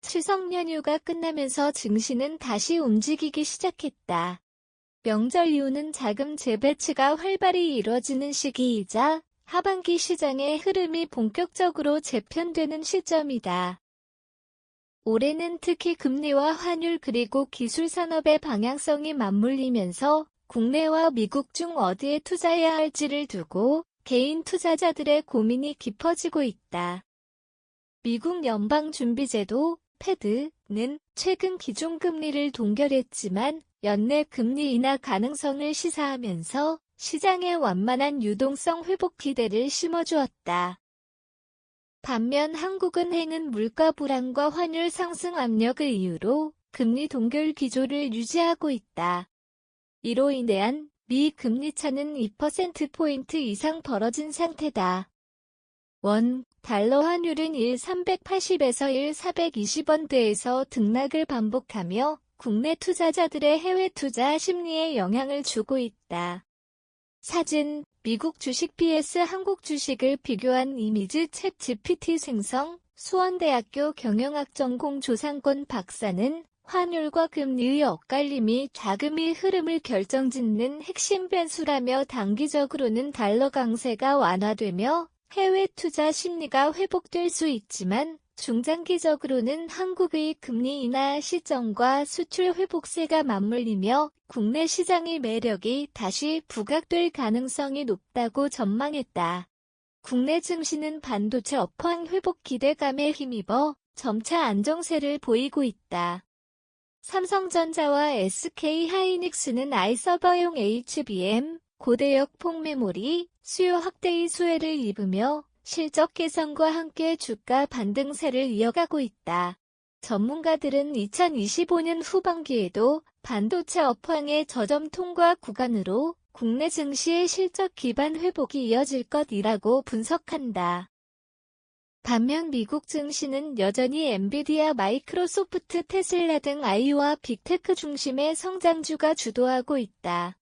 추석 연휴가 끝나면서 증시는 다시 움직이기 시작했다. 명절 이후는 자금 재배치가 활발히 이뤄지는 시기이자 하반기 시장의 흐름이 본격적으로 재편되는 시점이다. 올해는 특히 금리와 환율 그리고 기술산업의 방향성이 맞물리면서 국내와 미국 중 어디에 투자해야 할지를 두고 개인 투자자들의 고민이 깊어지고 있다. 미국 연방준비제도 패드는 최근 기준금리를 동결했지만 연내 금리 인하 가능성을 시사하면서 시장에 완만한 유동성 회복 기대를 심어주었다. 반면 한국은행은 물가 불안과 환율 상승 압력을 이유로 금리 동결 기조를 유지하고 있다. 이로 인한 미 금리 차는 2%포인트 이상 벌어진 상태다. 원, 달러 환율은 1,380에서 1,420원대에서 등락을 반복하며 국내 투자자들의 해외 투자 심리에 영향을 주고 있다. 사진, 미국 주식 vs 한국 주식을 비교한 이미지 챗 GPT 생성, 수원대학교 경영학 전공 조상권 박사는 환율과 금리의 엇갈림이 자금의 흐름을 결정짓는 핵심 변수라며 단기적으로는 달러 강세가 완화되며 해외 투자 심리가 회복될 수 있지만 중장기적으로는 한국의 금리 인하 시점과 수출 회복세가 맞물리며 국내 시장의 매력이 다시 부각될 가능성이 높다고 전망했다. 국내 증시는 반도체 업황 회복 기대감에 힘입어 점차 안정세를 보이고 있다. 삼성전자와 SK하이닉스는 아이서버용 HBM, 고대역 폭메모리, 수요 확대의 수혜를 입으며 실적 개선과 함께 주가 반등세를 이어가고 있다. 전문가들은 2025년 후반기에도 반도체 업황의 저점 통과 구간으로 국내 증시의 실적 기반 회복이 이어질 것이라고 분석한다. 반면 미국 증시는 여전히 엔비디아, 마이크로소프트, 테슬라 등 IO와 빅테크 중심의 성장주가 주도하고 있다.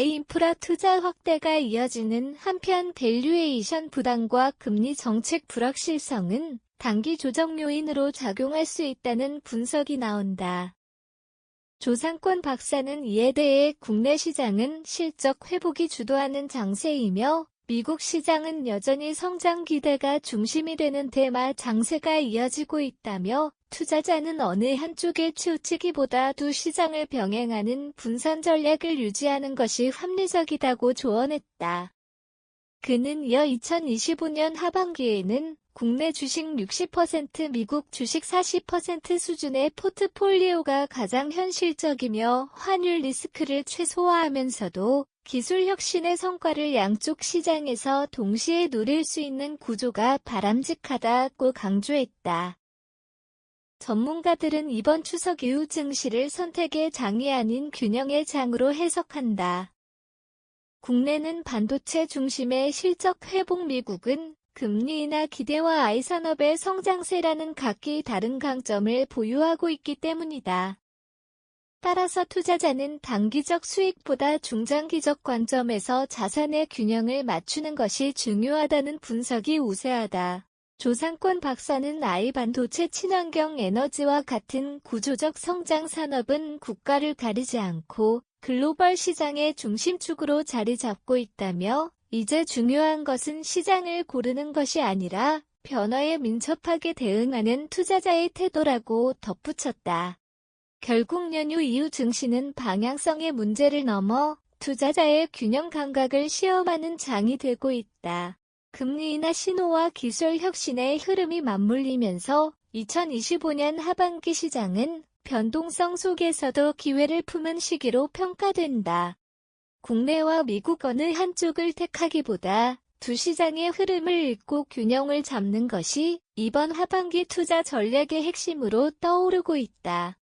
인프라 투자 확대가 이어지는 한편 밸류에이션 부담과 금리 정책 불확실성은 단기 조정 요인으로 작용할 수 있다는 분석이 나온다. 조상권 박사는 이에 대해 국내 시장은 실적 회복이 주도하는 장세이며 미국 시장은 여전히 성장 기대가 중심이 되는 대마 장세가 이어지고 있다며 투자자는 어느 한쪽에 치우치기보다 두 시장을 병행하는 분산 전략을 유지하는 것이 합리적이다고 조언했다. 그는 이어 2025년 하반기에는 국내 주식 60%, 미국 주식 40% 수준의 포트폴리오가 가장 현실적이며 환율 리스크를 최소화하면서도 기술 혁신의 성과를 양쪽 시장에서 동시에 누릴 수 있는 구조가 바람직하다고 강조했다. 전문가들은 이번 추석 이후 증시를 선택의 장이 아닌 균형의 장으로 해석한다. 국내는 반도체 중심의 실적 회복, 미국은 금리 인하 기대와 아이산업의 성장세라는 각기 다른 강점을 보유하고 있기 때문이다. 따라서 투자자는 단기적 수익보다 중장기적 관점에서 자산의 균형을 맞추는 것이 중요하다는 분석이 우세하다. 조상권 박사는 반도체, 친환경 에너지와 같은 구조적 성장 산업은 국가를 가리지 않고 글로벌 시장의 중심축으로 자리 잡고 있다며 이제 중요한 것은 시장을 고르는 것이 아니라 변화에 민첩하게 대응하는 투자자의 태도라고 덧붙였다. 결국 연휴 이후 증시는 방향성의 문제를 넘어 투자자의 균형 감각을 시험하는 장이 되고 있다. 금리 인하 신호와 기술 혁신의 흐름이 맞물리면서 2025년 하반기 시장은 변동성 속에서도 기회를 품은 시기로 평가된다. 국내와 미국 어느 한쪽을 택하기보다 두 시장의 흐름을 읽고 균형을 잡는 것이 이번 하반기 투자 전략의 핵심으로 떠오르고 있다.